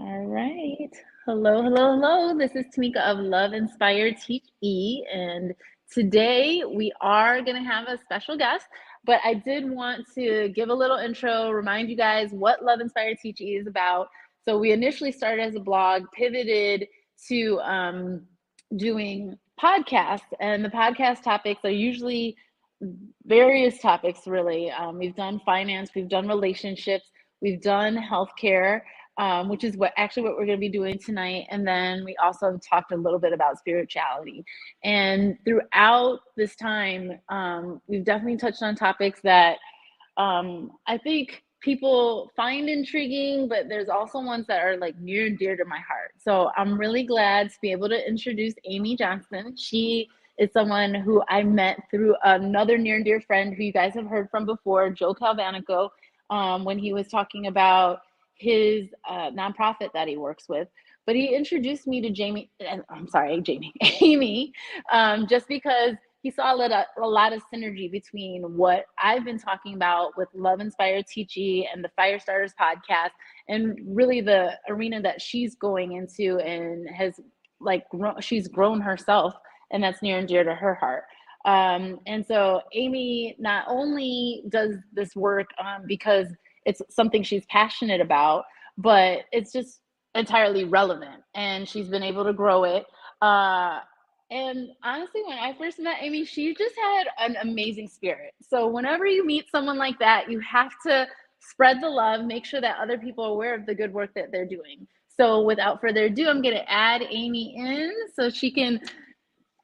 All right. Hello, hello, hello. This is Tamika of Love Inspired Teach E, and today we are going to have a special guest. But I did want to give a little intro, remind you guys what Love Inspired Teach E is about. So we initially started as a blog, pivoted to doing podcasts, and the podcast topics are usually various topics, really. We've done finance, we've done relationships, we've done healthcare, which is what we're going to be doing tonight. And then we also talked a little bit about spirituality. And throughout this time, we've definitely touched on topics that I think people find intriguing, but there's also ones that are like near and dear to my heart. So I'm really glad to be able to introduce Amy Johnston. She is someone who I met through another near and dear friend who you guys have heard from before, Joe Calvanico, when he was talking about his nonprofit that he works with. But he introduced me to Amy, just because he saw a lot of synergy between what I've been talking about with Love Inspired Teachy and the Firestarters podcast, and really the arena that she's going into and has she's grown herself, and that's near and dear to her heart. And so Amy not only does this work because it's something she's passionate about, but it's just entirely relevant, and she's been able to grow it. And honestly, when I first met Amy, she just had an amazing spirit. So whenever you meet someone like that, you have to spread the love, make sure that other people are aware of the good work that they're doing. So without further ado, I'm going to add Amy in so she can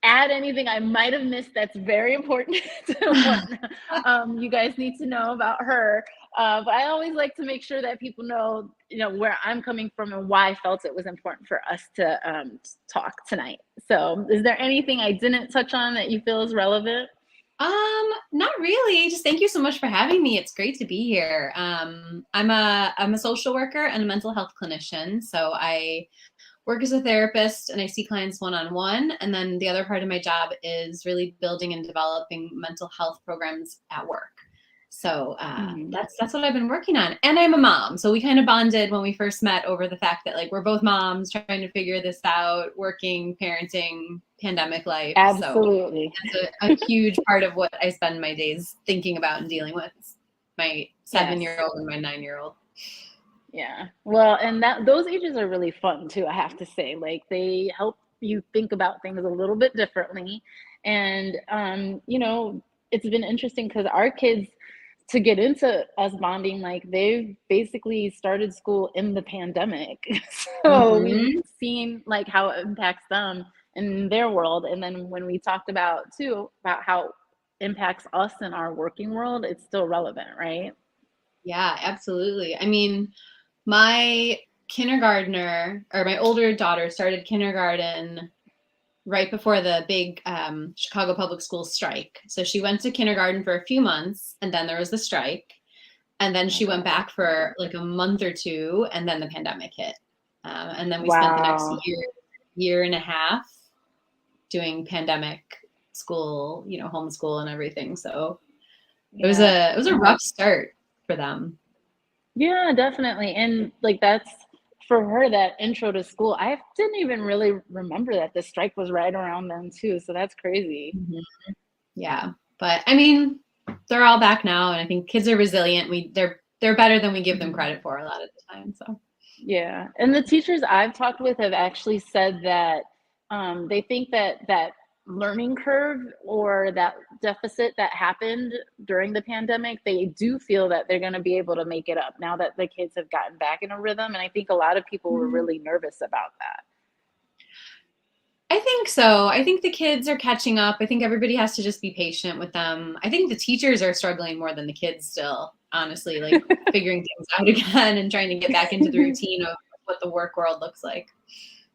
add anything I might have missed that's very important to what you guys need to know about her. But I always like to make sure that people know, where I'm coming from and why I felt it was important for us to talk tonight. So is there anything I didn't touch on that you feel is relevant? Not really. Just thank you so much for having me. It's great to be here. I'm a social worker and a mental health clinician. So I work as a therapist and I see clients one-on-one. And then the other part of my job is really building and developing mental health programs at work. So that's what I've been working on. And I'm a mom. So we kind of bonded when we first met over the fact that we're both moms trying to figure this out, working, parenting, pandemic life. Absolutely. So that's a huge part of what I spend my days thinking about and dealing with. My 7-year-old and my 9-year-old. Yeah. Well, and those ages are really fun too, I have to say. They help you think about things a little bit differently. And it's been interesting because our kids, to get into us bonding, they've basically started school in the pandemic. So we've seen how it impacts them in their world. And then when we talked about how it impacts us in our working world, it's still relevant, right? Yeah, absolutely. I mean, my kindergartner, or my older daughter, started kindergarten right before the big Chicago public schools strike. So she went to kindergarten for a few months, and then there was the strike. And then she went back for a month or two, and then the pandemic hit. And then we spent the next year and a half doing pandemic school, homeschool and everything. So it was a rough start for them. Yeah, definitely. And that's for her, that intro to school. I didn't even really remember that the strike was right around then too. So that's crazy. Mm-hmm. Yeah. But I mean, they're all back now, and I think kids are resilient. They're better than we give them credit for a lot of the time. So yeah. And the teachers I've talked with have actually said that they think that learning curve or that deficit that happened during the pandemic, they do feel that they're going to be able to make it up now that the kids have gotten back in a rhythm. And I think a lot of people were really nervous about that. I think so. I think the kids are catching up. I think everybody has to just be patient with them. I think the teachers are struggling more than the kids still, honestly, figuring things out again and trying to get back into the routine of what the work world looks like.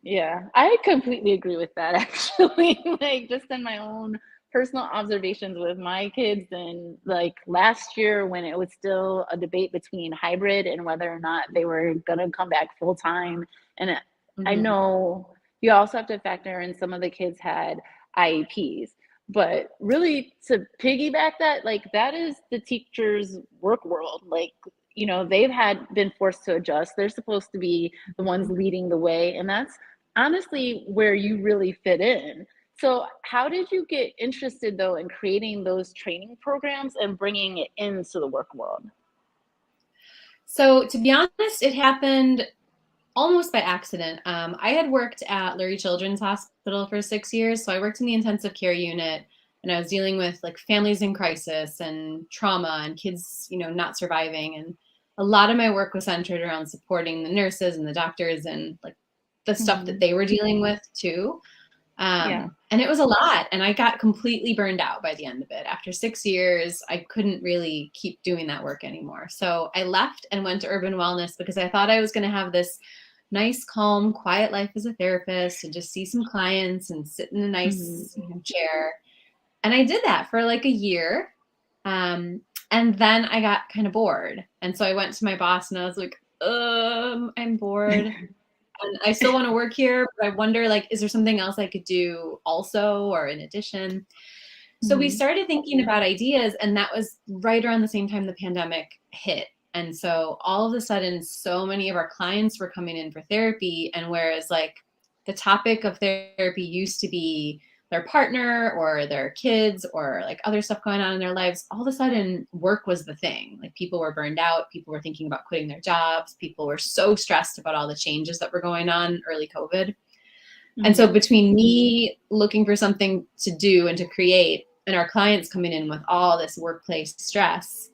Yeah, I completely agree with that, actually. Just in my own personal observations with my kids, and last year when it was still a debate between hybrid and whether or not they were going to come back full time. And I know you also have to factor in some of the kids had IEPs, but really to piggyback that, that is the teacher's work world. you know, they've been forced to adjust. They're supposed to be the ones leading the way, and that's honestly where you really fit in. So how did you get interested though in creating those training programs and bringing it into the work world? So to be honest, it happened almost by accident. I had worked at Lurie Children's Hospital for 6 years. So I worked in the intensive care unit, and I was dealing with like families in crisis and trauma and kids, not surviving. And a lot of my work was centered around supporting the nurses and the doctors and like the stuff that Mm-hmm. they were dealing with too. Yeah. And it was a lot, and I got completely burned out by the end of it. After 6 years, I couldn't really keep doing that work anymore. So I left and went to urban wellness because I thought I was going to have this nice, calm, quiet life as a therapist and just see some clients and sit in a Mm-hmm. nice chair. And I did that for like a year. And then I got kind of bored. And so I went to my boss and I was like, I'm bored. And I still want to work here, but I wonder, like, is there something else I could do also or in addition? So we Mm-hmm. started thinking about ideas, and that was right around the same time the pandemic hit. And so all of a sudden, so many of our clients were coming in for therapy. And whereas like the topic of therapy used to be their partner or their kids or like other stuff going on in their lives, all of a sudden work was the thing. Like people were burned out, people were thinking about quitting their jobs, people were so stressed about all the changes that were going on early COVID. And so Mm-hmm. between me looking for something to do and to create and our clients coming in with all this workplace stress,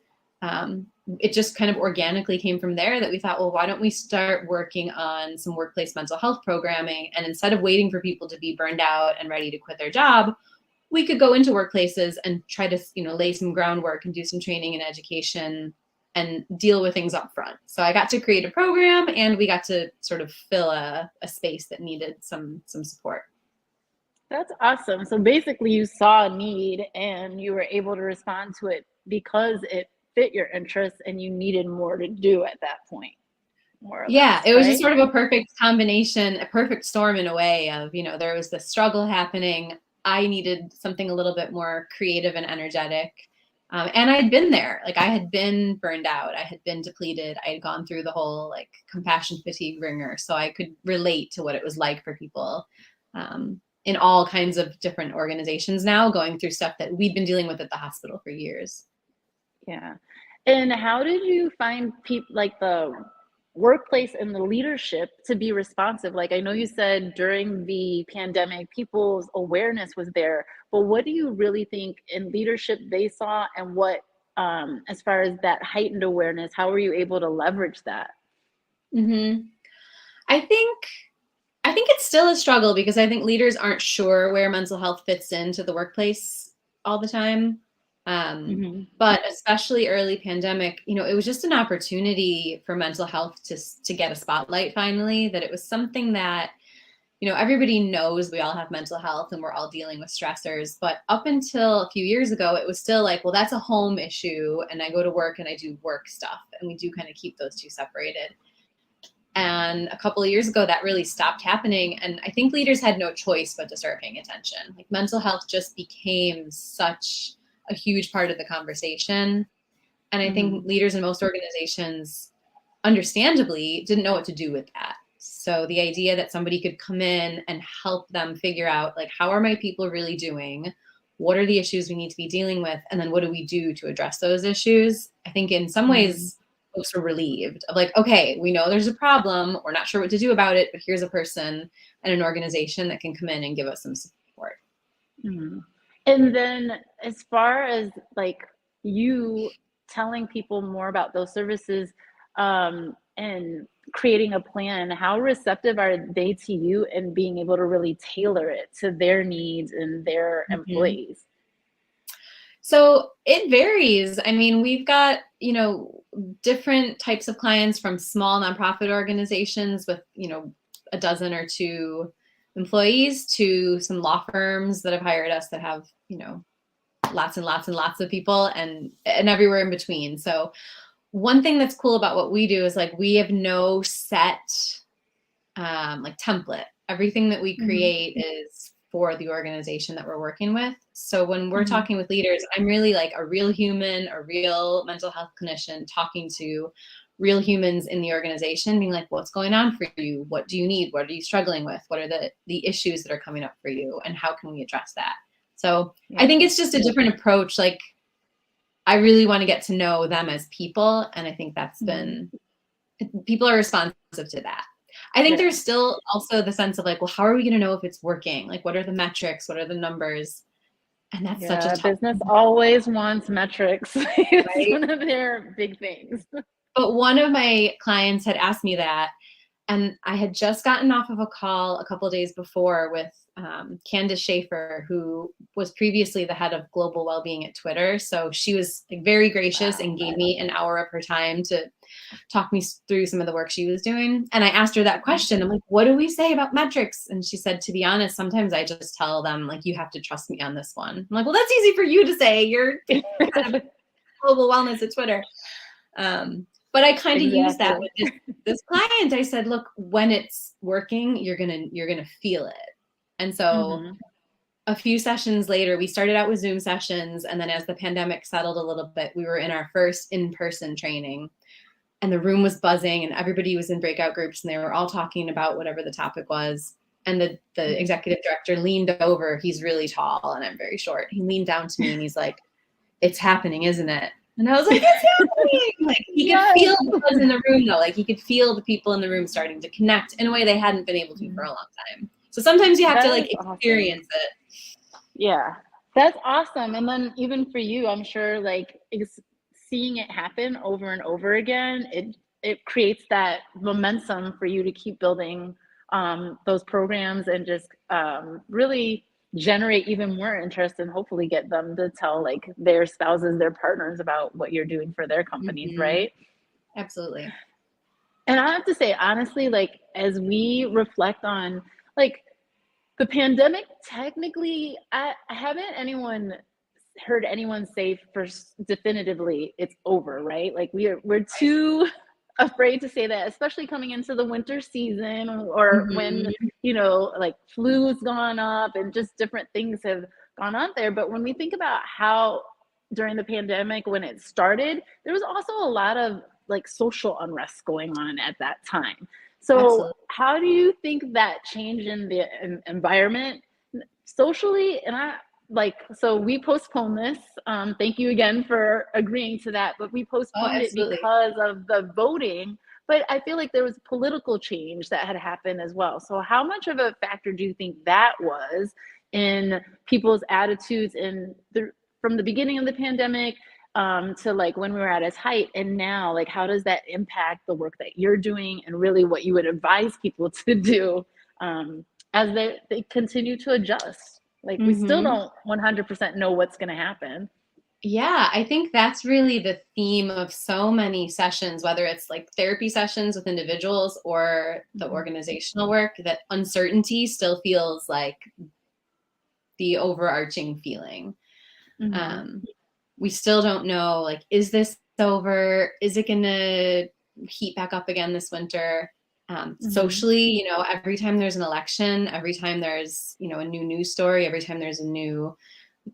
it just kind of organically came from there that we thought, well, why don't we start working on some workplace mental health programming? And instead of waiting for people to be burned out and ready to quit their job, we could go into workplaces and try to, lay some groundwork and do some training and education and deal with things up front. So I got to create a program, and we got to sort of fill a space that needed some support. That's awesome. So basically, you saw a need and you were able to respond to it because it fit your interests and you needed more to do at that point, more or Yeah, less, it was just right? sort of a perfect combination, a perfect storm in a way of, there was this struggle happening. I needed something a little bit more creative and energetic. And I'd been there. Like I had been burned out. I had been depleted. I had gone through the whole like compassion fatigue ringer. So I could relate to what it was like for people in all kinds of different organizations now going through stuff that we'd been dealing with at the hospital for years. Yeah. And how did you find people like the workplace and the leadership to be responsive? Like I know you said during the pandemic, people's awareness was there, but what do you really think in leadership they saw, and what, as far as that heightened awareness, how were you able to leverage that? Mm-hmm. I think it's still a struggle because I think leaders aren't sure where mental health fits into the workplace all the time. Mm-hmm. But especially early pandemic, it was just an opportunity for mental health to get a spotlight finally, that it was something that, everybody knows we all have mental health and we're all dealing with stressors. But up until a few years ago, it was still like, well, that's a home issue. And I go to work and I do work stuff. And we do kind of keep those two separated. And a couple of years ago, that really stopped happening. And I think leaders had no choice but to start paying attention. Like mental health just became such a huge part of the conversation. And I think Mm-hmm. leaders in most organizations, understandably, didn't know what to do with that. So the idea that somebody could come in and help them figure out, like, how are my people really doing? What are the issues we need to be dealing with? And then what do we do to address those issues? I think in some Mm-hmm. ways, folks were relieved of like, okay, we know there's a problem. We're not sure what to do about it, but here's a person and an organization that can come in and give us some support. Mm-hmm. And then as far as like you telling people more about those services, and creating a plan, how receptive are they to you and being able to really tailor it to their needs and their Mhm. employees? So it varies. I mean, we've got, different types of clients, from small nonprofit organizations with, a dozen or two employees, to some law firms that have hired us that have, lots and lots and lots of people, and everywhere in between. So one thing that's cool about what we do is like we have no set like template. Everything that we Mm-hmm. create is for the organization that we're working with. So when we're talking with leaders, I'm really like a real human, a real mental health clinician talking to real humans in the organization, being like, what's going on for you? What do you need? What are you struggling with? What are the issues that are coming up for you? And how can we address that? So I think it's just a different approach. Like, I really want to get to know them as people. And I think that's been, people are responsive to that. I think there's still also the sense of like, well, how are we going to know if it's working? Like, what are the metrics? What are the numbers? And that's such a tough business always wants metrics. It's one of their big things. But one of my clients had asked me that, and I had just gotten off of a call a couple of days before with Candace Schaefer, who was previously the head of global well-being at Twitter. So she was like very gracious and gave me an hour of her time to talk me through some of the work she was doing. And I asked her that question. I'm like, what do we say about metrics? And she said, to be honest, sometimes I just tell them, like, you have to trust me on this one. I'm like, well, that's easy for you to say. You're kind of global wellness at Twitter. But I kind of use that with this client. I said, look, when it's working, you're gonna feel it. And so a few sessions later, we started out with Zoom sessions. And then as the pandemic settled a little bit, we were in our first in-person training, and the room was buzzing and everybody was in breakout groups and they were all talking about whatever the topic was. And the executive director leaned over. He's really tall and I'm very short. He leaned down to me and he's like, it's happening, isn't it? And I was like, it's happening. Like, he could feel the buzz in the room though. Like, he could feel the people in the room starting to connect in a way they hadn't been able to for a long time. So sometimes you have to like experience it. Yeah, that's awesome. And then even for you, I'm sure like seeing it happen over and over again, it creates that momentum for you to keep building those programs and just really generate even more interest and hopefully get them to tell like their spouses, their partners about what you're doing for their companies, right? Absolutely. And I have to say, honestly, like as we reflect on like the pandemic, technically, I haven't heard anyone say for definitively it's over, right? Like we're too afraid to say that, especially coming into the winter season or when, you know, like flu's gone up and just different things have gone on there. But when we think about how during the pandemic, when it started, there was also a lot of like social unrest going on at that time. So how do you think that change in the environment socially? And so we postponed this. Thank you again for agreeing to that. But we postponed it because of the voting. But I feel like there was political change that had happened as well. So how much of a factor do you think that was in people's attitudes from the beginning of the pandemic to like when we were at its height and now? Like, how does that impact the work that you're doing and really what you would advise people to do as they continue to adjust? Like, we still don't 100% know what's going to happen. Yeah, I think that's really the theme of so many sessions, whether it's like therapy sessions with individuals or the organizational work, that uncertainty still feels like the overarching feeling. We still don't know, like, is this over? Is it going to heat back up again this winter? Socially, you know, every time there's an election, every time there's, you know, a new news story, every time there's a new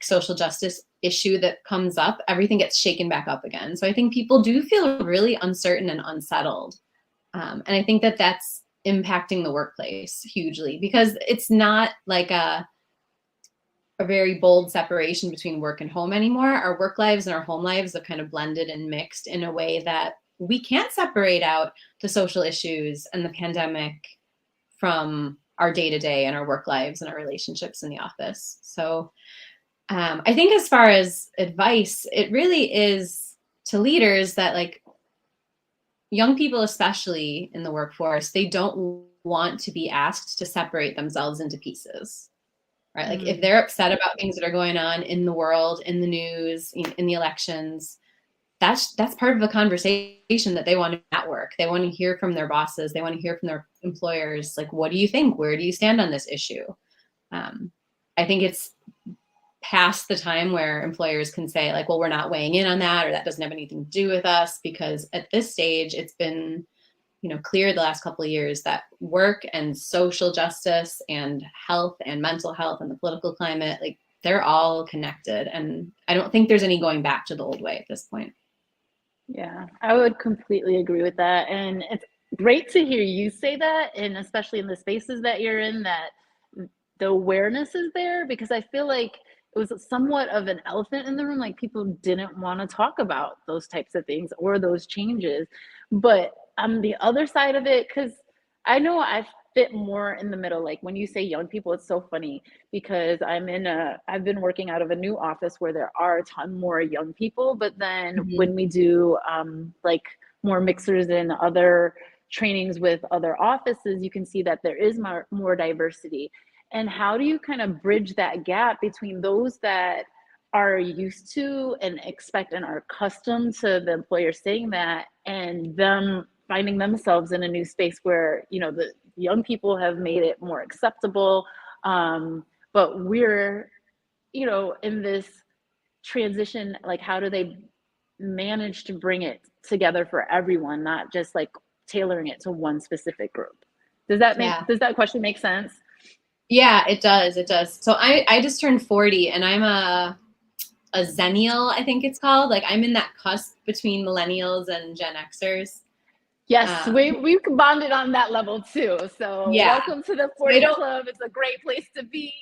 social justice issue that comes up, everything gets shaken back up again. So I think people do feel really uncertain and unsettled. And I think that that's impacting the workplace hugely because it's not like a very bold separation between work and home anymore. Our work lives and our home lives are kind of blended and mixed in a way that we can't separate out the social issues and the pandemic from our day-to-day and our work lives and our relationships in the office. So I think as far as advice, it really is to leaders that like young people, especially in the workforce, they don't want to be asked to separate themselves into pieces, right? Like if they're upset about things that are going on in the world, in the news, in the elections, that's part of the conversation that they want to at work. They want to hear from their bosses. They want to hear from their employers. Like, what do you think? Where do you stand on this issue? I think it's past the time where employers can say like, well, we're not weighing in on that, or that doesn't have anything to do with us, because at this stage, it's been clear the last couple of years that work and social justice and health and mental health and the political climate, like they're all connected. And I don't think there's any going back to the old way at this point. Yeah, I would completely agree with that. And it's great to hear you say that, and especially in the spaces that you're in, that the awareness is there, because I feel like it was somewhat of an elephant in the room. Like people didn't want to talk about those types of things or those changes. But on the other side of it, because I know I fit more in the middle. Like when you say young people, it's so funny because I've been working out of a new office where there are a ton more young people. But then when we do like more mixers and other trainings with other offices, you can see that there is more diversity. And how do you kind of bridge that gap between those that are used to and expect and are accustomed to the employer saying that, and them finding themselves in a new space where, the young people have made it more acceptable, but we're, in this transition, like how do they manage to bring it together for everyone, not just like tailoring it to one specific group? Does that question make sense? Yeah, it does. It does. So I just turned 40 and I'm a Zennial, I think it's called. Like I'm in that cusp between millennials and Gen Xers. Yes, we bonded on that level too. So yeah. Welcome to the 40 Club. It's a great place to be.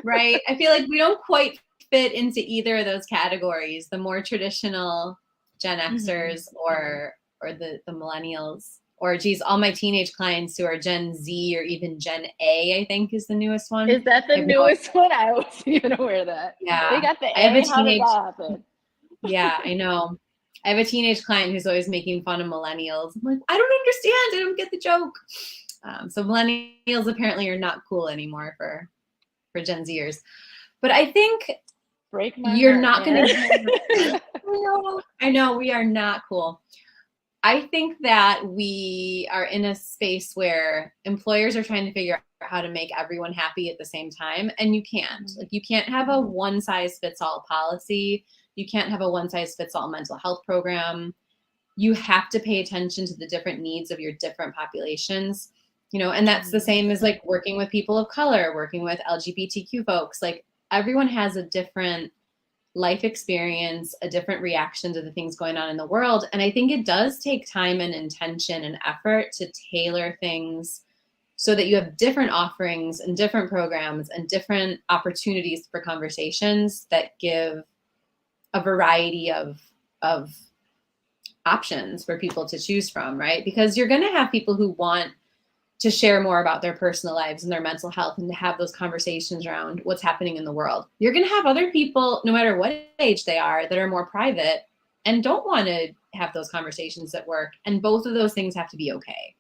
Right. I feel like we don't quite fit into either of those categories, the more traditional Gen Xers or the millennials. Or geez, all my teenage clients who are Gen Z or even Gen A, I think is the newest one. Is that the newest one? I wasn't even aware of that. Yeah. They got the A. I have a teenage, how did that happen? Yeah, I know. I have a teenage client who's always making fun of millennials. I'm like, I don't understand. I don't get the joke. So millennials apparently are not cool anymore for Gen Zers. But I think you're not going to. I know we are not cool. I think that we are in a space where employers are trying to figure out how to make everyone happy at the same time. And you can't. Like you can't have a one size fits all policy. You can't have a one size fits all mental health program. You have to pay attention to the different needs of your different populations, and that's the same as like working with people of color, working with LGBTQ folks. Like everyone has a different life experience, a different reaction to the things going on in the world. And I think it does take time and intention and effort to tailor things so that you have different offerings and different programs and different opportunities for conversations that give a variety of options for people to choose from, right? Because you're going to have people who want to share more about their personal lives and their mental health and to have those conversations around what's happening in the world. You're going to have other people, no matter what age they are, that are more private and don't want to have those conversations at work. And both of those things have to be okay,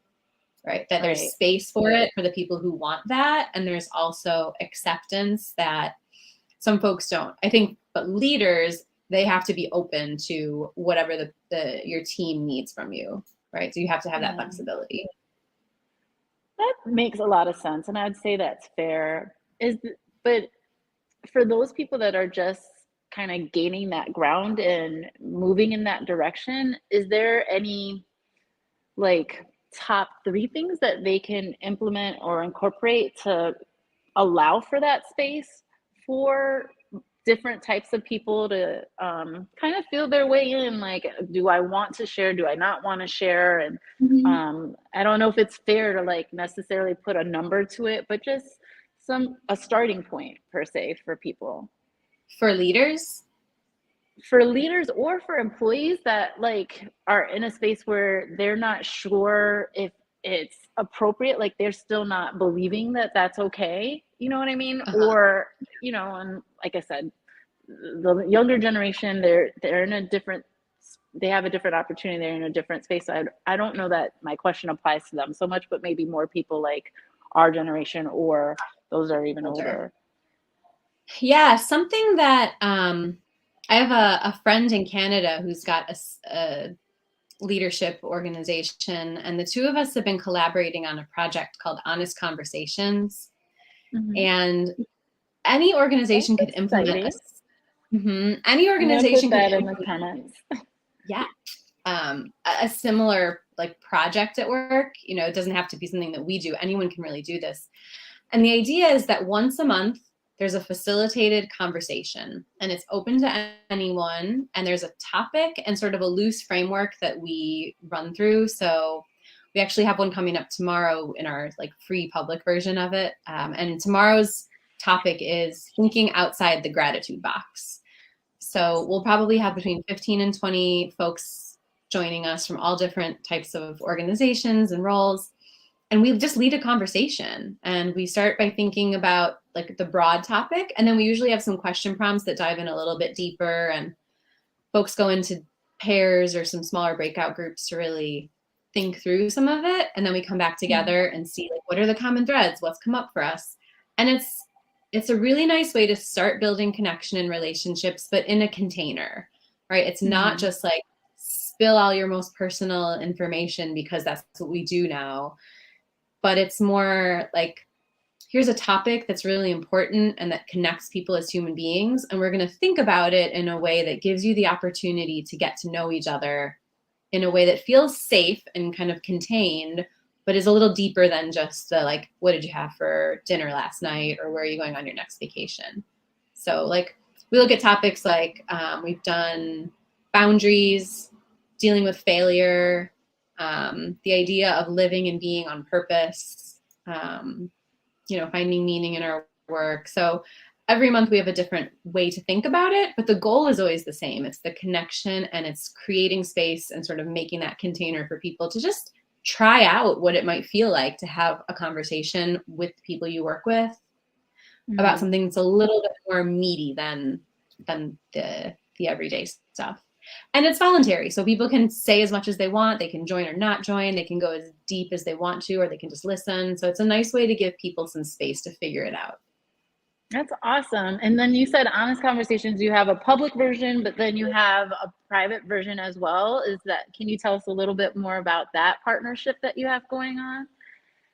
right? That there's space for it for the people who want that. And there's also acceptance that some folks don't. I think, but leaders, they have to be open to whatever your team needs from you, right? So you have to have that flexibility. That makes a lot of sense, and I'd say that's fair. But for those people that are just kind of gaining that ground and moving in that direction, is there any like top 3 things that they can implement or incorporate to allow for that space for different types of people to kind of feel their way in? Like, do I want to share? Do I not want to share? And I don't know if it's fair to like necessarily put a number to it, but just a starting point per se for people. For leaders? For leaders or for employees that like are in a space where they're not sure if it's appropriate, like they're still not believing that that's okay. You know what I mean? Or, and like I said, the younger generation, they're in a different, they have a different opportunity. They're in a different space. So I don't know that my question applies to them so much, but maybe more people like our generation or those are even older. Yeah, something that I have a friend in Canada who's got a leadership organization, and the two of us have been collaborating on a project called Honest Conversations. And any organization could implement any organization could that in the comments. Yeah. a similar like project at work. You know, it doesn't have to be something that we do. Anyone can really do this. And the idea is that once a month, there's a facilitated conversation and it's open to anyone. And there's a topic and sort of a loose framework that we run through. So we actually have one coming up tomorrow in our like free public version of it. And tomorrow's topic is thinking outside the gratitude box. So we'll probably have between 15 and 20 folks joining us from all different types of organizations and roles. And we just lead a conversation, and we start by thinking about like the broad topic. And then we usually have some question prompts that dive in a little bit deeper, and folks go into pairs or some smaller breakout groups to really think through some of it. And then we come back together and see like, what are the common threads? What's come up for us? And it's a really nice way to start building connection and relationships, but in a container, right? It's not just like spill all your most personal information because that's what we do now. But it's more like, here's a topic that's really important and that connects people as human beings. And we're going to think about it in a way that gives you the opportunity to get to know each other in a way that feels safe and kind of contained, but is a little deeper than just the like, what did you have for dinner last night? Or where are you going on your next vacation? So like, we look at topics like we've done boundaries, dealing with failure, the idea of living and being on purpose, you know, finding meaning in our work. So every month we have a different way to think about it, but the goal is always the same. It's the connection, and it's creating space and sort of making that container for people to just try out what it might feel like to have a conversation with people you work with about something that's a little bit more meaty than the everyday stuff. And it's voluntary, so people can say as much as they want. They can join or not join. They can go as deep as they want to, or they can just listen. So it's a nice way to give people some space to figure it out. That's awesome. And then you said Honest Conversations, you have a public version, but then you have a private version as well. Can you tell us a little bit more about that partnership that you have going on?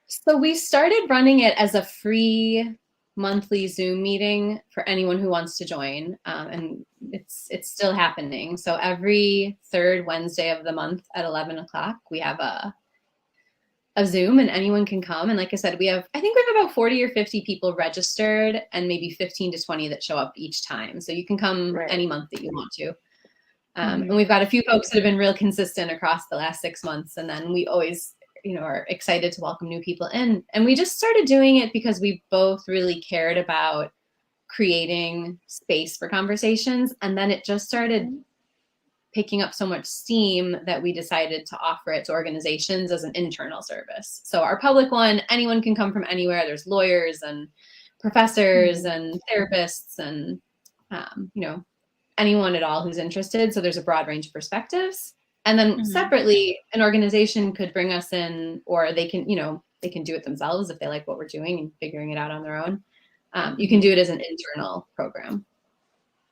So we started running it as a free monthly Zoom meeting for anyone who wants to join. And it's still happening. So every third Wednesday of the month at 11 o'clock, we have a Zoom, and anyone can come. And like I said, I think we have about 40 or 50 people registered, and maybe 15 to 20 that show up each time. So you can come any month that you want to. And we've got a few folks that have been real consistent across the last 6 months. And then we always, you know, are excited to welcome new people in. And we just started doing it because we both really cared about creating space for conversations. And then it just started picking up so much steam that we decided to offer it to organizations as an internal service. So our public one, anyone can come from anywhere. There's lawyers and professors and therapists and, you know, anyone at all who's interested. So there's a broad range of perspectives. And then separately, an organization could bring us in, or they can, you know, they can do it themselves if they like what we're doing and figuring it out on their own. You can do it as an internal program.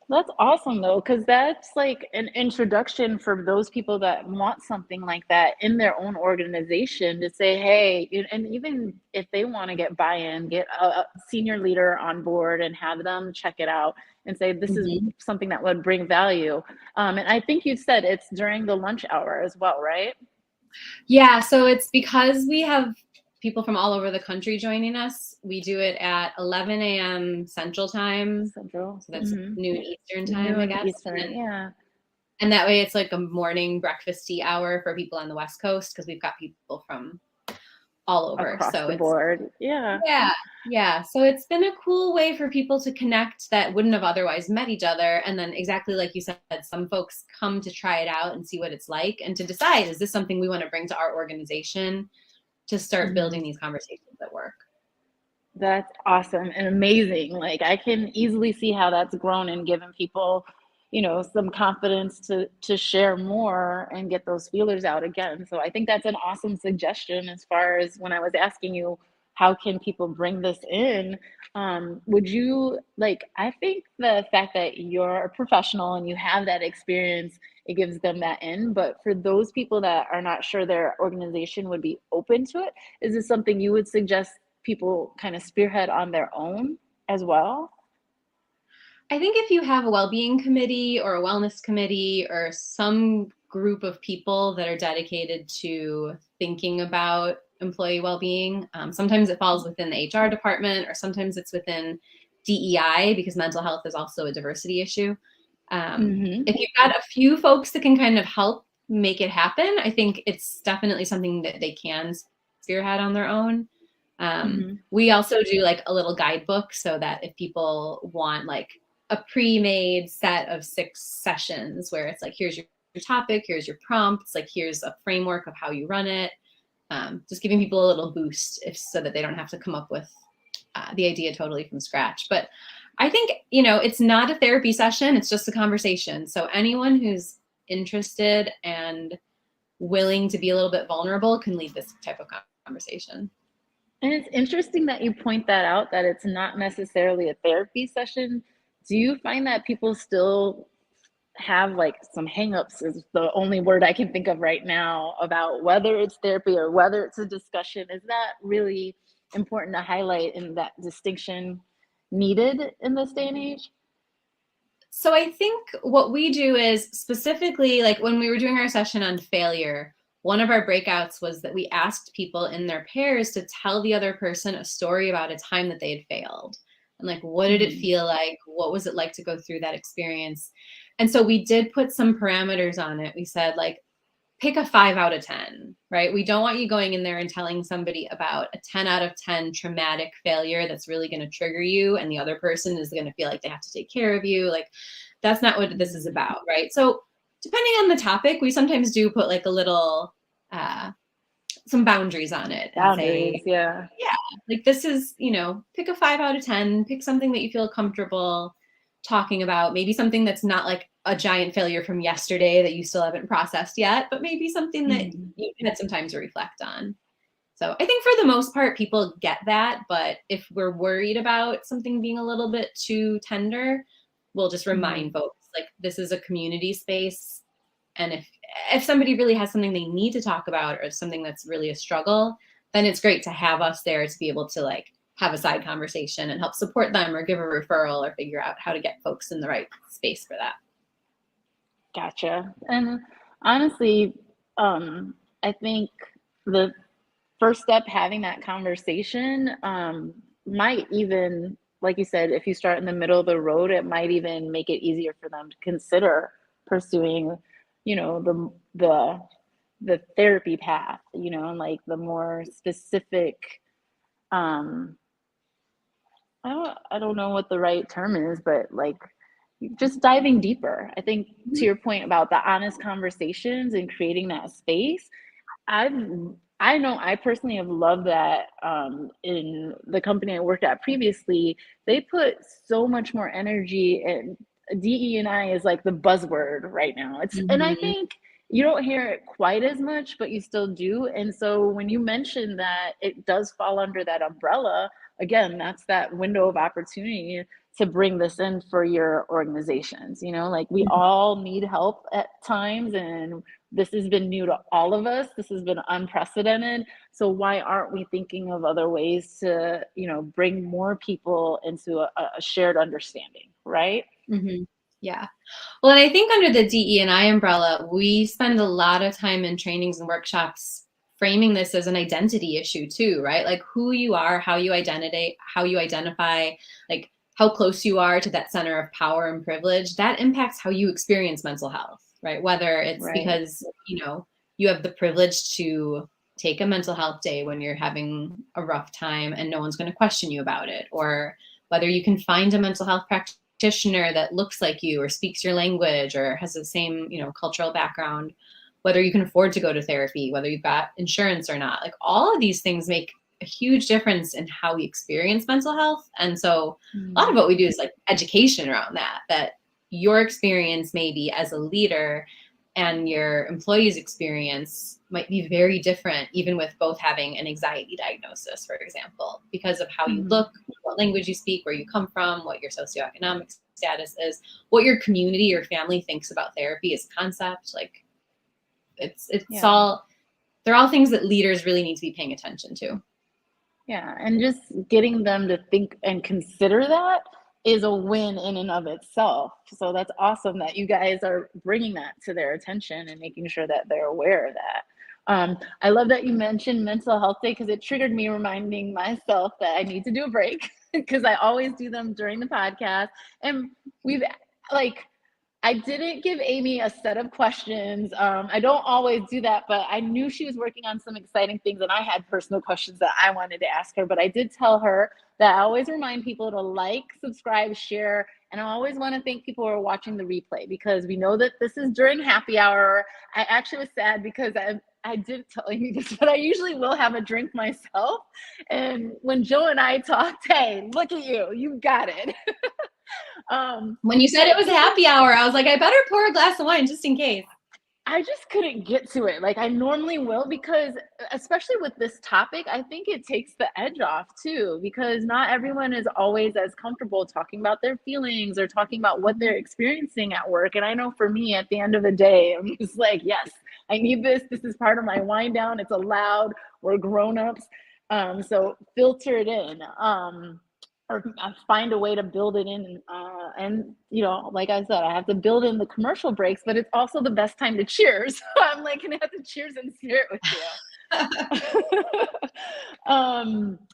That's awesome though, because that's like an introduction for those people that want something like that in their own organization to say, hey, and even if they want to get buy-in, get a senior leader on board and have them check it out and say, this is something that would bring value. And I think you said it's during the lunch hour as well, right? Yeah, so it's because we have people from all over the country joining us. We do it at 11 a.m. Central Time. So that's noon Eastern time, I guess. Eastern, yeah. And that way it's like a morning breakfasty hour for people on the West Coast, because we've got people from all over. Across the board. Yeah. Yeah. So it's been a cool way for people to connect that wouldn't have otherwise met each other. And then exactly like you said, some folks come to try it out and see what it's like and to decide, is this something we want to bring to our organization, to start building these conversations at work. That's awesome and amazing. Like I can easily see how that's grown and given people, you know, some confidence to share more and get those feelers out again. So I think that's an awesome suggestion as far as when I was asking you, how can people bring this in? Would you like, I think the fact that you're a professional and you have that experience, it gives them that in. But for those people that are not sure their organization would be open to it, is this something you would suggest people kind of spearhead on their own as well? I think if you have a well-being committee or a wellness committee or some group of people that are dedicated to thinking about employee well-being. Sometimes it falls within the HR department, or sometimes it's within DEI, because mental health is also a diversity issue. If you've got a few folks that can kind of help make it happen, I think it's definitely something that they can spearhead on their own. We also do like a little guidebook, so that if people want like a pre-made set of 6 sessions where it's like, here's your topic, here's your prompts, like here's a framework of how you run it, just giving people a little boost so that they don't have to come up with the idea totally from scratch. But I think, it's not a therapy session, it's just a conversation. So anyone who's interested and willing to be a little bit vulnerable can lead this type of conversation. And it's interesting that you point that out, that it's not necessarily a therapy session. Do you find that people still have like some hangups, is the only word I can think of right now, about whether it's therapy or whether it's a discussion? Is that really important to highlight, and that distinction needed in this day and age? So I think what we do is, specifically, like when we were doing our session on failure, one of our breakouts was that we asked people in their pairs to tell the other person a story about a time that they had failed. And like, what did it feel like? What was it like to go through that experience? And so we did put some parameters on it. We said, like, pick a 5 out of 10, right? We don't want you going in there and telling somebody about a 10 out of 10 traumatic failure that's really going to trigger you, and the other person is going to feel like they have to take care of you. Like, that's not what this is about, right? So depending on the topic, we sometimes do put like a little, some boundaries on it. Boundaries, say, yeah. Like, this is, pick a 5 out of 10, pick something that you feel comfortable talking about, maybe something that's not like a giant failure from yesterday that you still haven't processed yet, but maybe something that you had some time to reflect on. So I think for the most part, people get that. But if we're worried about something being a little bit too tender, we'll just remind folks, like, this is a community space. And if somebody really has something they need to talk about, or something that's really a struggle, then it's great to have us there to be able to like have a side conversation and help support them, or give a referral, or figure out how to get folks in the right space for that. Gotcha. And honestly, I think the first step, having that conversation, might even, like you said, if you start in the middle of the road, it might even make it easier for them to consider pursuing, the therapy path, and like the more specific, I don't know what the right term is, but like just diving deeper. I think, to your point about the honest conversations and creating that space, I know I personally have loved that. In the company I worked at previously, they put so much more energy, and DE&I is like the buzzword right now. And I think you don't hear it quite as much, but you still do. And so when you mention that it does fall under that umbrella, again, that's that window of opportunity to bring this in for your organizations. Like, we all need help at times, and this has been new to all of us. This has been unprecedented. So why aren't we thinking of other ways to, bring more people into a shared understanding, right? Yeah. Well, and I think under the DE&I umbrella, we spend a lot of time in trainings and workshops framing this as an identity issue too, right? Like, who you are, how you identify, like how close you are to that center of power and privilege, that impacts how you experience mental health, right? Whether it's because, you have the privilege to take a mental health day when you're having a rough time and no one's going to question you about it, or whether you can find a mental health practitioner that looks like you or speaks your language or has the same, cultural background, whether you can afford to go to therapy, whether you've got insurance or not. Like, all of these things make a huge difference in how we experience mental health. And so a lot of what we do is like education around that your experience maybe as a leader and your employees' experience might be very different, even with both having an anxiety diagnosis, for example, because of how you look, what language you speak, where you come from, what your socioeconomic status is, what your community or family thinks about therapy as a concept. Like, they're all things that leaders really need to be paying attention to. Yeah, and just getting them to think and consider that is a win in and of itself. So that's awesome that you guys are bringing that to their attention and making sure that they're aware of that. I love that you mentioned mental health day, because it triggered me reminding myself that I need to do a break, because I always do them during the podcast. And we've like, I didn't give Amy a set of questions. I don't always do that, but I knew she was working on some exciting things, and I had personal questions that I wanted to ask her. But I did tell her that I always remind people to like, subscribe, share, and I always want to thank people who are watching the replay, because we know that this is during happy hour. I actually was sad because I didn't tell Amy this, but I usually will have a drink myself. And when Joe and I talked, hey, look at you, you got it. When you said it was a happy hour, I was like, I better pour a glass of wine just in case. I just couldn't get to it like I normally will, because especially with this topic, I think it takes the edge off too, because not everyone is always as comfortable talking about their feelings or talking about what they're experiencing at work. And I know for me, at the end of the day, I'm just like, yes, I need this. This is part of my wind down. It's allowed. We're grown-ups. So filter it in. Or find a way to build it in. And, you know, like I said, I have to build in the commercial breaks, but it's also the best time to cheers. So I'm like, can I have to cheers in spirit with you?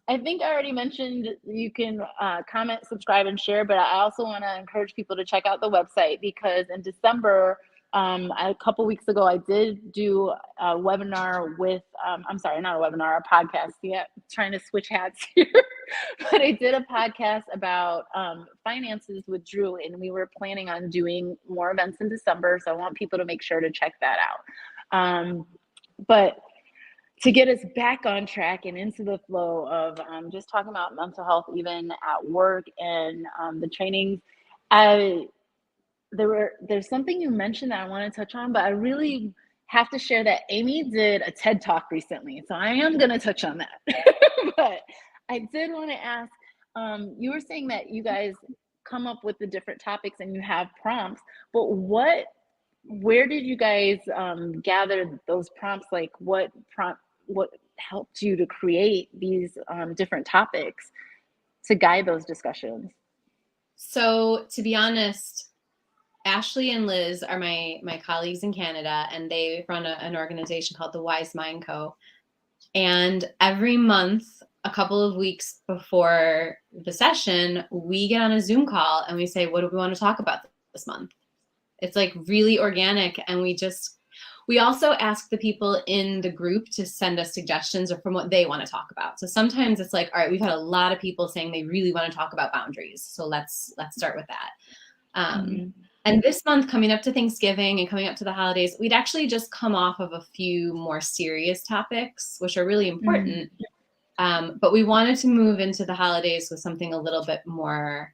I think I already mentioned you can comment, subscribe, and share, but I also want to encourage people to check out the website, because in December, a couple weeks ago, I did do a webinar with, I'm sorry, not a webinar, a podcast. Yeah, trying to switch hats here. But I did a podcast about finances with Drew, and we were planning on doing more events in December. So I want people to make sure to check that out. But to get us back on track and into the flow of just talking about mental health, even at work and the trainings, there's something you mentioned that I want to touch on, but I really have to share that Amy did a TED Talk recently. So I am going to touch on that. But I did want to ask, you were saying that you guys come up with the different topics and you have prompts, but where did you guys gather those prompts? Like what helped you to create these different topics to guide those discussions? So to be honest, Ashley and Liz are my colleagues in Canada, and they run an organization called the Wise Mind Co. And every month, a couple of weeks before the session, we get on a Zoom call and we say, what do we want to talk about this month? It's like really organic. And we also ask the people in the group to send us suggestions or from what they want to talk about. So sometimes it's like, all right, we've had a lot of people saying they really want to talk about boundaries. So let's start with that. And this month, coming up to Thanksgiving and coming up to the holidays, we'd actually just come off of a few more serious topics, which are really important. But we wanted to move into the holidays with something a little bit more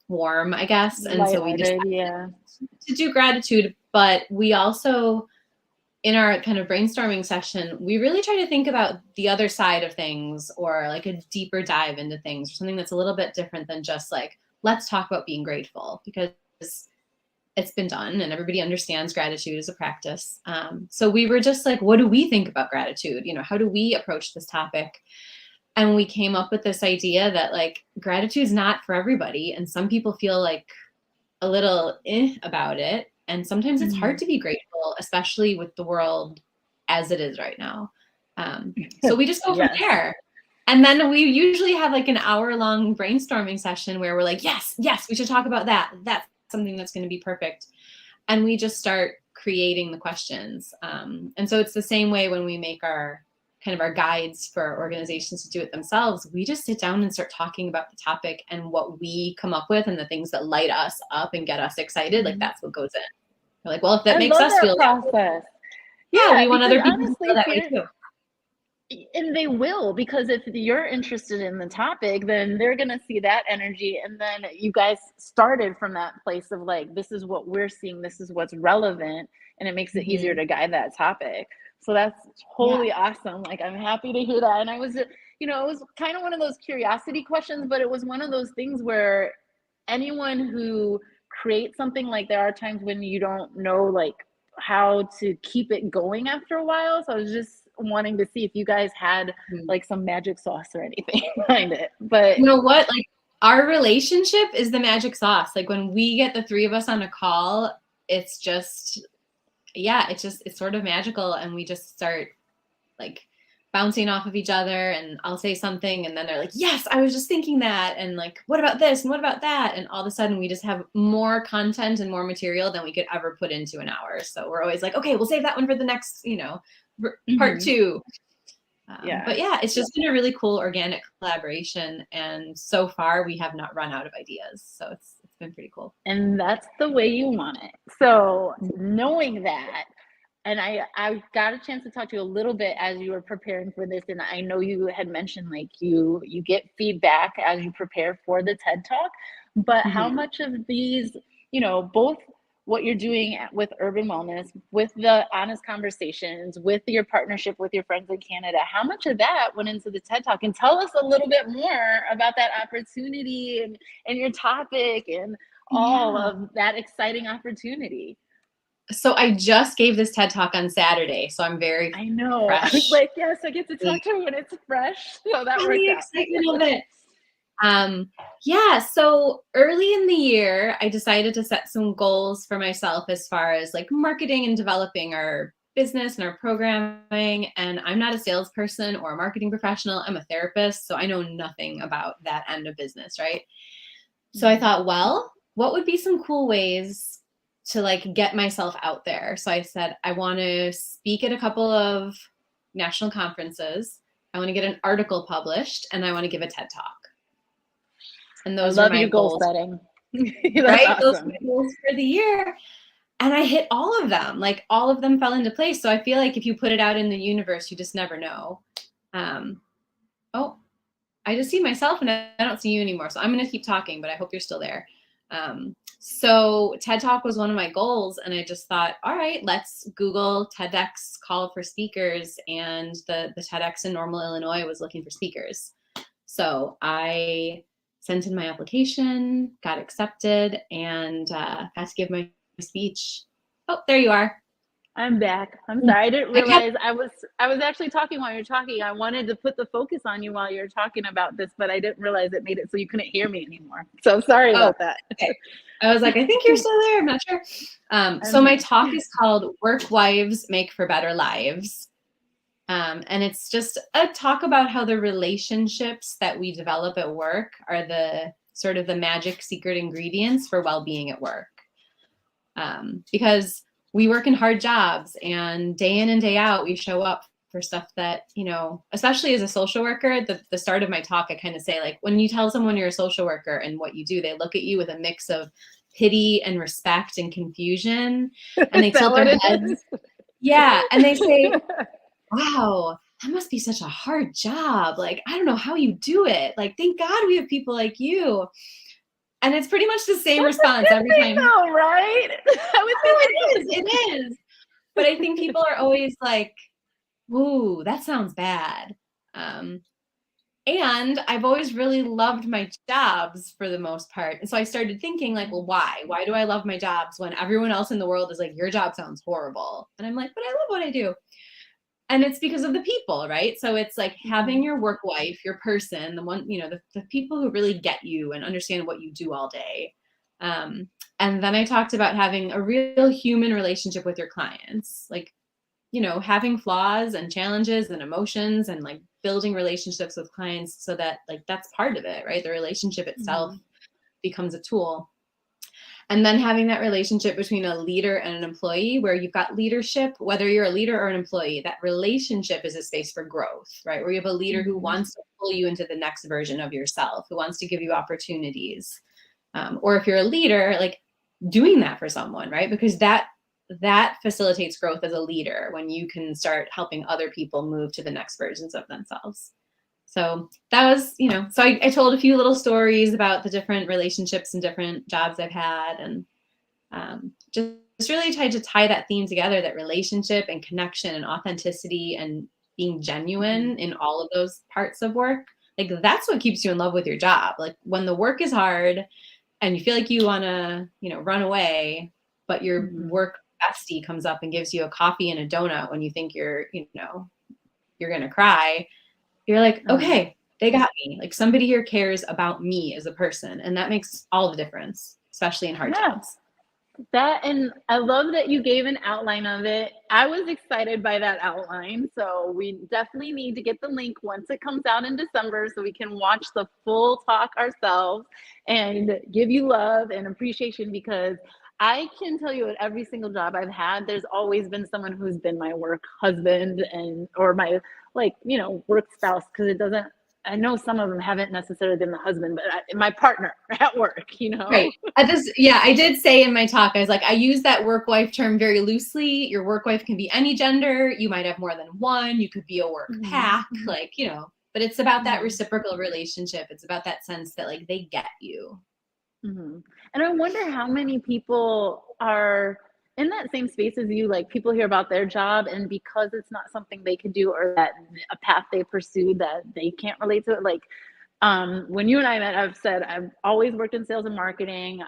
warm, I guess. And so we decided to do gratitude. But we also, in our kind of brainstorming session, we really try to think about the other side of things, or like a deeper dive into things, or something that's a little bit different than just like, let's talk about being grateful, because it's been done and everybody understands gratitude as a practice. So we were just like, what do we think about gratitude? You know, how do we approach this topic? And we came up with this idea that like gratitude is not for everybody. And some people feel like a little about it. And sometimes it's hard to be grateful, especially with the world as it is right now. So we just go from there. And then we usually have like an hour-long brainstorming session where we're like, yes, we should talk about that. That's something that's going to be perfect. And we just start creating the questions. And so it's the same way when we make our guides for organizations to do it themselves. We just sit down and start talking about the topic and what we come up with and the things that light us up and get us excited. Like that's what goes in. We're like, well, if that makes us feel process. Yeah, we want other people to feel that way too. And they will, because if you're interested in the topic, then they're going to see that energy. And then you guys started from that place of like, this is what we're seeing, this is what's relevant, and it makes it easier to guide that topic. So that's totally awesome. Like, I'm happy to hear that. And I was, you know, it was kind of one of those curiosity questions, but it was one of those things where anyone who creates something, like there are times when you don't know like how to keep it going after a while. So I was just wanting to see if you guys had like some magic sauce or anything behind it. But you know what, like our relationship is the magic sauce. Like when we get the three of us on a call, it's just, yeah, it's sort of magical. And we just start like bouncing off of each other, and I'll say something and then they're like, yes, I was just thinking that. And like, what about this? And what about that? And all of a sudden we just have more content and more material than we could ever put into an hour. So we're always like, okay, we'll save that one for the next, part two. But yeah, it's just been a really cool organic collaboration. And so far we have not run out of ideas. So it's been pretty cool. And that's the way you want it. So knowing that, and I got a chance to talk to you a little bit as you were preparing for this. And I know you had mentioned like you get feedback as you prepare for the TED Talk, but how much of these, both what you're doing with urban wellness, with the honest conversations, with your partnership with your friends in Canada, how much of that went into the TED Talk? And tell us a little bit more about that opportunity and your topic and all of that exciting opportunity. So I just gave this TED Talk on Saturday, so I'm very I know. fresh. I was like, yes, I get to talk to her when it's fresh. So that really excited of it. So early in the year, I decided to set some goals for myself as far as like marketing and developing our business and our programming. And I'm not a salesperson or a marketing professional. I'm a therapist, so I know nothing about that end of business, right? So I thought, well, what would be some cool ways to like get myself out there? So I said, I want to speak at a couple of national conferences. I want to get an article published, and I want to give a TED Talk. And those are my goal goals. Setting. Right? Awesome. Those are my goals for the year. And I hit all of them. Like all of them fell into place. So I feel like if you put it out in the universe, you just never know. I just see myself and I don't see you anymore. So I'm going to keep talking, but I hope you're still there. So TED Talk was one of my goals. And I just thought, all right, let's Google TEDx call for speakers. And the TEDx in Normal, Illinois was looking for speakers. So I sent in my application, got accepted, and had to give my speech. Oh, there you are. I'm back. I'm sorry. I didn't realize I was actually talking while you're talking. I wanted to put the focus on you while you're talking about this, but I didn't realize it made it so you couldn't hear me anymore. So sorry about that. Okay. I was like, I think you're still there. I'm not sure. So my talk is called Work Wives Make for Better Lives. And it's just a talk about how the relationships that we develop at work are the sort of the magic secret ingredients for well-being at work. Because we work in hard jobs, and day in and day out, we show up for stuff that, especially as a social worker, the start of my talk, I kind of say, like, when you tell someone you're a social worker and what you do, they look at you with a mix of pity and respect and confusion, and they tilt their heads. Yeah. And they say, wow, that must be such a hard job. Like, I don't know how you do it. Like, thank God we have people like you. And it's pretty much the same response every time. Know, right? It is. But I think people are always like, ooh, that sounds bad. And I've always really loved my jobs for the most part. And so I started thinking like, well, why? Why do I love my jobs when everyone else in the world is like, your job sounds horrible? And I'm like, but I love what I do. And it's because of the people, right? So it's like having your work wife, your person, the one, the people who really get you and understand what you do all day. And then I talked about having a real human relationship with your clients, like, having flaws and challenges and emotions, and like building relationships with clients so that like that's part of it, right? The relationship itself becomes a tool. And then having that relationship between a leader and an employee, where you've got leadership, whether you're a leader or an employee, that relationship is a space for growth, right? Where you have a leader who wants to pull you into the next version of yourself, who wants to give you opportunities. Or if you're a leader, like doing that for someone, right? Because that facilitates growth as a leader, when you can start helping other people move to the next versions of themselves. So that was, so I told a few little stories about the different relationships and different jobs I've had, and just really tried to tie that theme together, that relationship and connection and authenticity and being genuine in all of those parts of work. Like that's what keeps you in love with your job. Like when the work is hard and you feel like you want to, run away, but your work bestie comes up and gives you a coffee and a donut when you think you're going to cry. You're like, okay, they got me. Like somebody here cares about me as a person. And that makes all the difference, especially in hard times. That, and I love that you gave an outline of it. I was excited by that outline. So we definitely need to get the link once it comes out in December so we can watch the full talk ourselves and give you love and appreciation, because I can tell you at every single job I've had, there's always been someone who's been my work husband and or my work spouse, because it doesn't, I know some of them haven't necessarily been the husband, but my partner at work, Right. I did say in my talk, I was like, I use that work wife term very loosely. Your work wife can be any gender. You might have more than one. You could be a work pack, but it's about that reciprocal relationship. It's about that sense that like they get you. And I wonder how many people are in that same space as you, like people hear about their job and because it's not something they could do or that a path they pursued that they can't relate to it. Like when you and I met, I've said I've always worked in sales and marketing.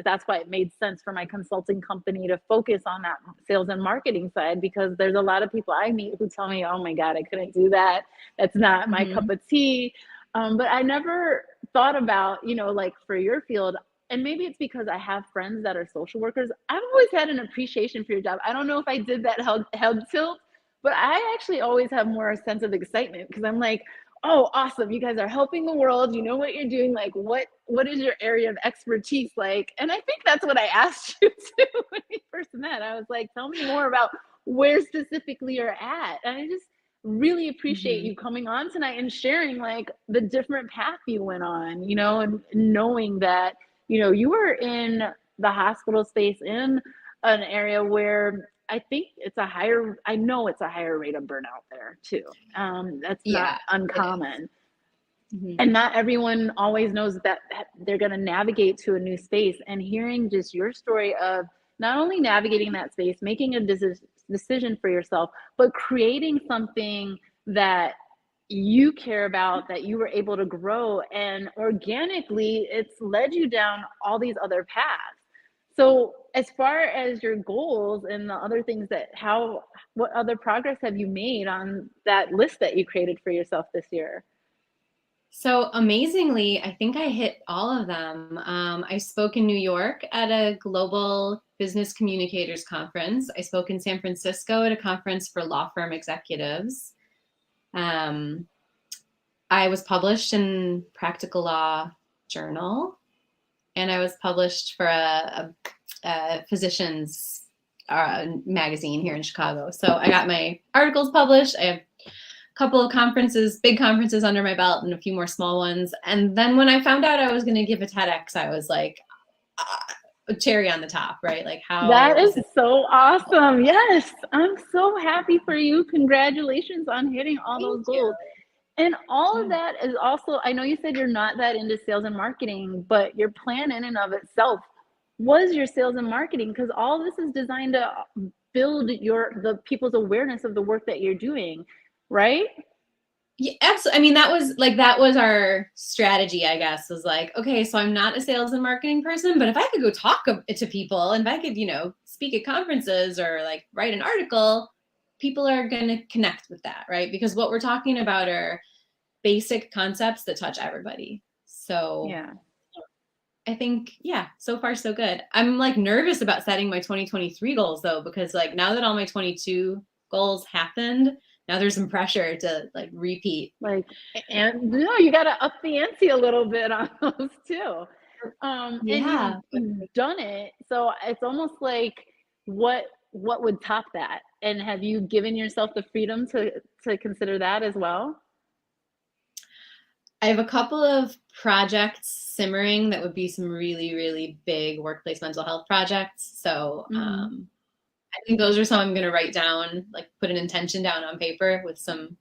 That's why it made sense for my consulting company to focus on that sales and marketing side, because there's a lot of people I meet who tell me, oh my God, I couldn't do that. That's not my cup of tea. But I never thought about, like for your field, and maybe it's because I have friends that are social workers. I've always had an appreciation for your job. I don't know if I did that head tilt, but I actually always have more a sense of excitement because I'm like, oh, awesome. You guys are helping the world. You know what you're doing. Like, what is your area of expertise like? And I think that's what I asked you to when we first met. I was like, tell me more about where specifically you're at. And I just really appreciate you coming on tonight and sharing like the different path you went on, and knowing that, you were in the hospital space in an area where I think I know it's a higher rate of burnout there too. That's not uncommon. And not everyone always knows that they're going to navigate to a new space. And hearing just your story of not only navigating that space, making a decision for yourself, but creating something that you care about, that you were able to grow, and organically it's led you down all these other paths. So as far as your goals and the other things what other progress have you made on that list that you created for yourself this year? So amazingly, I think I hit all of them. I spoke in New York at a global business communicators conference. I spoke in San Francisco at a conference for law firm executives. I was published in Practical Law Journal, and I was published for a physician's magazine here in Chicago. So I got my articles published. I have a couple of big conferences under my belt and a few more small ones. And then when I found out I was going to give a TEDx, I was like, a cherry on the top, right? Like how that is so awesome. Yes. I'm so happy for you. Congratulations on hitting all those goals. And all of that is also, I know you said you're not that into sales and marketing, but your plan in and of itself was your sales and marketing, because all this is designed to build the people's awareness of the work that you're doing, right? Yeah, absolutely. I mean, that was our strategy, I guess, was like, okay, so I'm not a sales and marketing person, but if I could go talk to people and if I could, speak at conferences or like write an article, people are going to connect with that, right? Because what we're talking about are basic concepts that touch everybody. So yeah, I think, so far so good. I'm like nervous about setting my 2023 goals though, because like now that all my 22 goals happened, now there's some pressure to like repeat. And you got to up the ante a little bit on those too. And you've done it. So it's almost like what would top that? And have you given yourself the freedom to consider that as well? I have a couple of projects simmering that would be some really, really big workplace mental health projects. So I think those are some I'm going to write down, like put an intention down on paper with some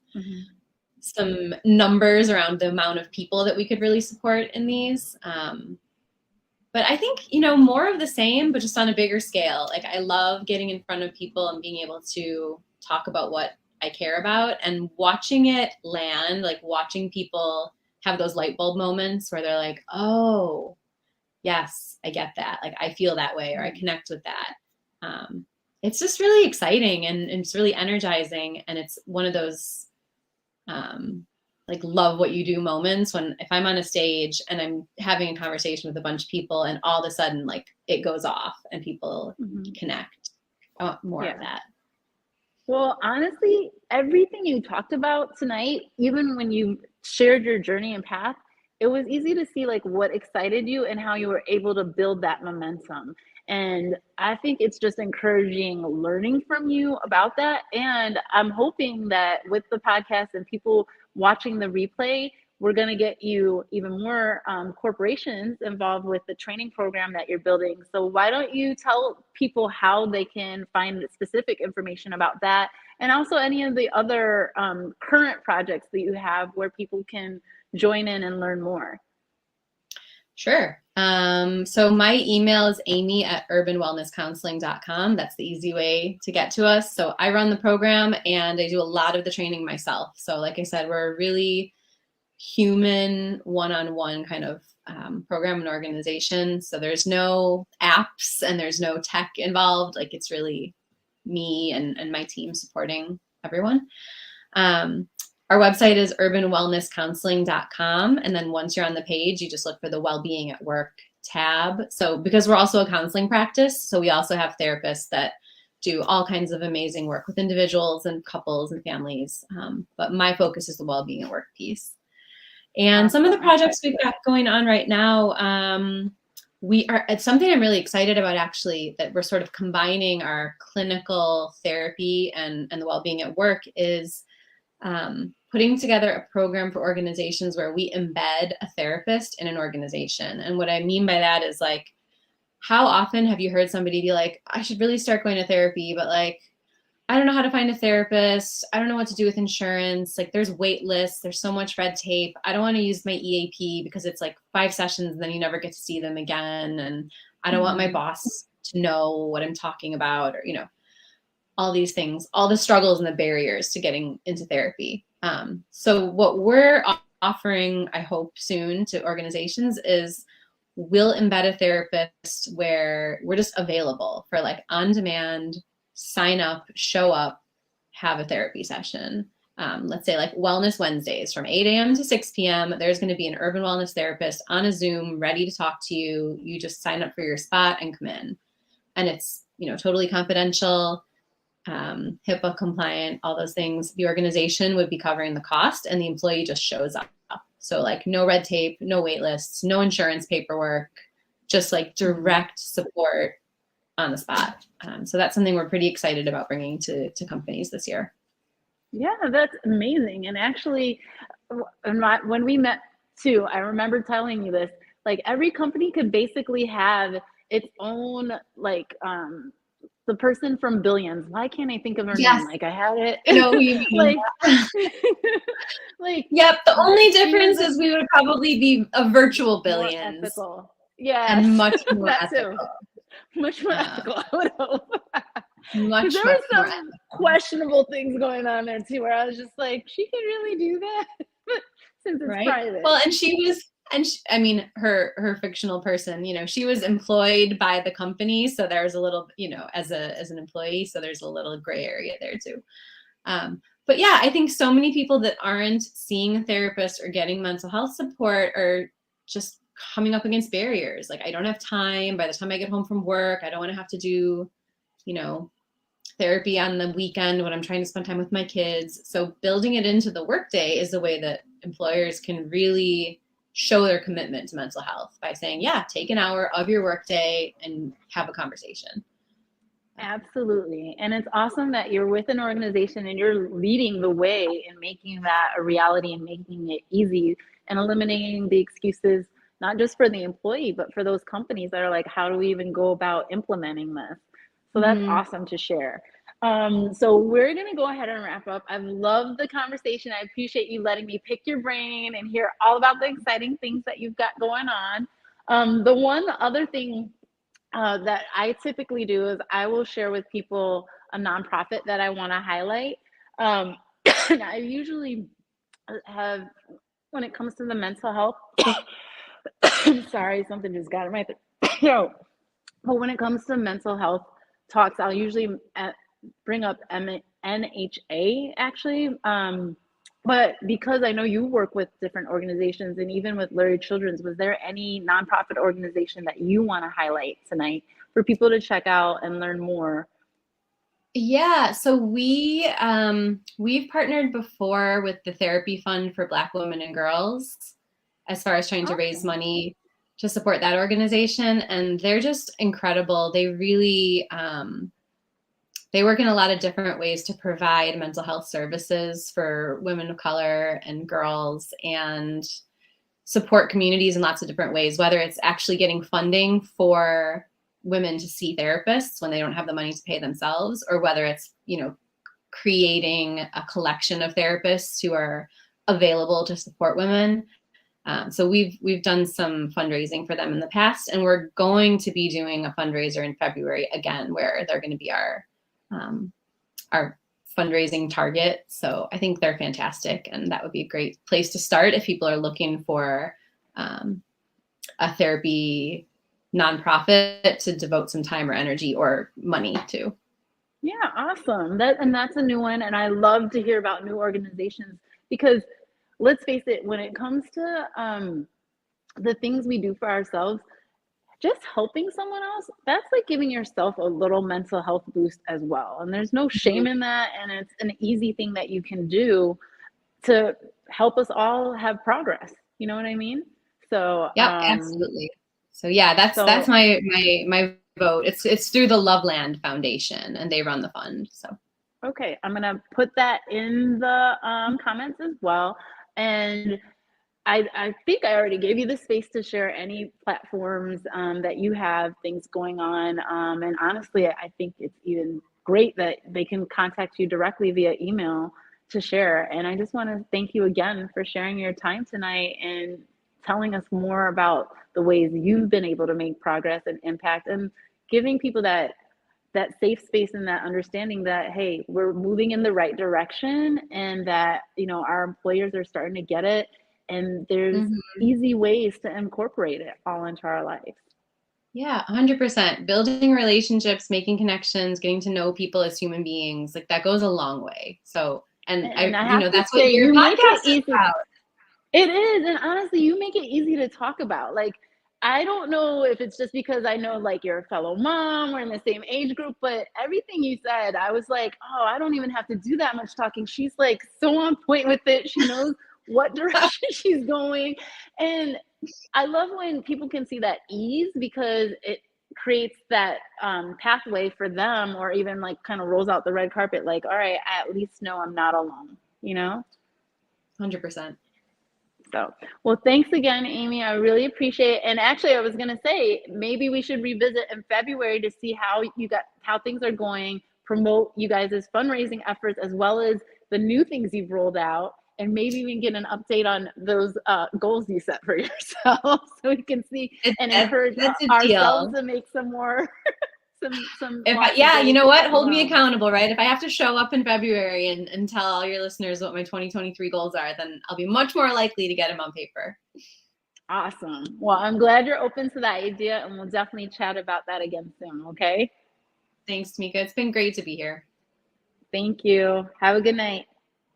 numbers around the amount of people that we could really support in these. But I think, more of the same, but just on a bigger scale. Like I love getting in front of people and being able to talk about what I care about and watching it land, like watching people have those light bulb moments where they're like, oh, yes, I get that. Like I feel that way or I connect with that. It's just really exciting and it's really energizing. And it's one of those like love what you do moments when if I'm on a stage and I'm having a conversation with a bunch of people and all of a sudden like it goes off and people connect. I want more of that. Well, honestly, everything you talked about tonight, even when you shared your journey and path, it was easy to see like what excited you and how you were able to build that momentum. And I think it's just encouraging learning from you about that. And I'm hoping that with the podcast and people watching the replay, we're going to get you even more corporations involved with the training program that you're building. So why don't you tell people how they can find specific information about that, and also any of the other current projects that you have where people can join in and learn more? Sure. So my email is amy@urbanwellnesscounseling.com. That's the easy way to get to us. So I run the program and I do a lot of the training myself. So like I said, we're a really human one-on-one kind of program and organization. So there's no apps and there's no tech involved. Like it's really me and my team supporting everyone. Our website is urbanwellnesscounseling.com. And then once you're on the page, you just look for the Wellbeing at Work tab. So because we're also a counseling practice, so we also have therapists that do all kinds of amazing work with individuals and couples and families. But my focus is the Wellbeing at Work piece. And some of the projects we've got going on right now, it's something I'm really excited about actually, that we're sort of combining our clinical therapy and the Wellbeing at Work is putting together a program for organizations where we embed a therapist in an organization. And what I mean by that is like, how often have you heard somebody be like, I should really start going to therapy, but like, I don't know how to find a therapist. I don't know what to do with insurance. Like there's wait lists. There's so much red tape. I don't want to use my EAP because it's like 5 sessions and then you never get to see them again. And I don't want my boss to know what I'm talking about, or, all these things, all the struggles and the barriers to getting into therapy. So what we're offering, I hope soon, to organizations is we'll embed a therapist where we're just available for like on demand, sign up, show up, have a therapy session. Let's say like Wellness Wednesdays from 8 a.m. to 6 p.m. There's going to be an urban wellness therapist on a Zoom ready to talk to you. You just sign up for your spot and come in. And it's, totally confidential, HIPAA compliant, all those things. The organization would be covering the cost and the employee just shows up. So like no red tape, no wait lists, no insurance paperwork, just like direct support on the spot. So that's something we're pretty excited about bringing to companies this year. Yeah, that's amazing. And actually, when we met too, I remember telling you this, like every company could basically have its own, like, the person from Billions. Why can't I think of her name? Like I had it. No, you mean like, like. Yep. The only difference is we would probably be a virtual Billions. Ethical. Yeah. And much more ethical. Much more ethical, I would hope. Much there were some questionable things going on there too, where I was just like, she can really do that since it's private. Well, and she was, her fictional person, she was employed by the company, so there's a little, as an employee, so there's a little gray area there too. But yeah, I think so many people that aren't seeing a therapist or getting mental health support are just coming up against barriers. Like I don't have time. By the time I get home from work, I don't want to have to do, therapy on the weekend when I'm trying to spend time with my kids. So building it into the workday is a way that employers can really show their commitment to mental health by saying, yeah, take an hour of your workday and have a conversation. Absolutely. And it's awesome that you're with an organization and you're leading the way in making that a reality and making it easy and eliminating the excuses, not just for the employee, but for those companies that are like, how do we even go about implementing this? So that's awesome to share. So we're going to go ahead and wrap up. I've loved the conversation. I appreciate you letting me pick your brain and hear all about the exciting things that you've got going on. The other thing that I typically do is I will share with people a nonprofit that I want to highlight. And I usually have, when it comes to the mental health, sorry, something just got in my throat. But when it comes to mental health talks, I'll usually bring up NHA actually. But because I know you work with different organizations and even with Lurie Children's, was there any nonprofit organization that you want to highlight tonight for people to check out and learn more? Yeah, so we've partnered before with the Therapy Fund for Black Women and Girls as far as trying to raise money to support that organization, and they're just incredible. They really they work in a lot of different ways to provide mental health services for women of color and girls, and support communities in lots of different ways, whether it's actually getting funding for women to see therapists when they don't have the money to pay themselves, or whether it's, creating a collection of therapists who are available to support women. So we've done some fundraising for them in the past, and we're going to be doing a fundraiser in February again, where they're going to be our fundraising target. So I think they're fantastic, and that would be a great place to start if people are looking for a therapy nonprofit to devote some time or energy or money to. Yeah, awesome. That's a new one, and I love to hear about new organizations because let's face it, when it comes to the things we do for ourselves, just helping someone else, that's like giving yourself a little mental health boost as well. And there's no shame in that, and it's an easy thing that you can do to help us all have progress. You know what I mean? So yeah, absolutely. So yeah, that's my vote. It's through the Loveland Foundation, and they run the fund. So okay, I'm gonna put that in the comments as well. And I think I already gave you the space to share any platforms that you have things going on. And honestly, I think it's even great that they can contact you directly via email to share. And I just want to thank you again for sharing your time tonight and telling us more about the ways you've been able to make progress and impact, and giving people that safe space and that understanding that, hey, we're moving in the right direction, and that our employers are starting to get it, and there's easy ways to incorporate it all into our lives. Yeah, 100%. Building relationships, making connections, getting to know people as human beings, like that goes a long way. So, and I have to that's say, what your podcast is about. It is, and honestly, you make it easy to talk about. Like, I don't know if it's just because I know like you're a fellow mom, we're in the same age group, but everything you said, I was like, oh, I don't even have to do that much talking. She's like so on point with it. She knows what direction she's going. And I love when people can see that ease, because it creates that pathway for them, or even like kind of rolls out the red carpet, like, all right, I at least know I'm not alone, 100%. So, well, thanks again, Amy. I really appreciate it. And actually, I was going to say, maybe we should revisit in February to see how things are going, promote you guys' fundraising efforts, as well as the new things you've rolled out. And maybe we can get an update on those goals you set for yourself, so we can see and encourage ourselves to make some more. You know what? Hold me accountable, right? If I have to show up in February and tell all your listeners what my 2023 goals are, then I'll be much more likely to get them on paper. Awesome. Well, I'm glad you're open to that idea, and we'll definitely chat about that again soon, okay? Thanks, Tamika. It's been great to be here. Thank you. Have a good night.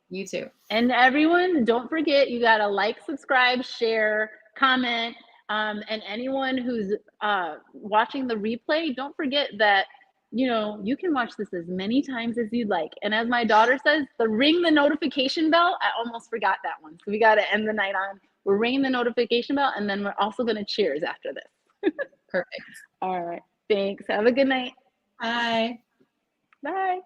You too. And everyone, don't forget, you got to like, subscribe, share, comment. And anyone who's watching the replay, don't forget that, you can watch this as many times as you'd like. And as my daughter says, ring the notification bell. I almost forgot that one. So we got to end the night on. We're ringing the notification bell, and then we're also going to cheers after this. Perfect. All right. Thanks. Have a good night. Bye. Bye.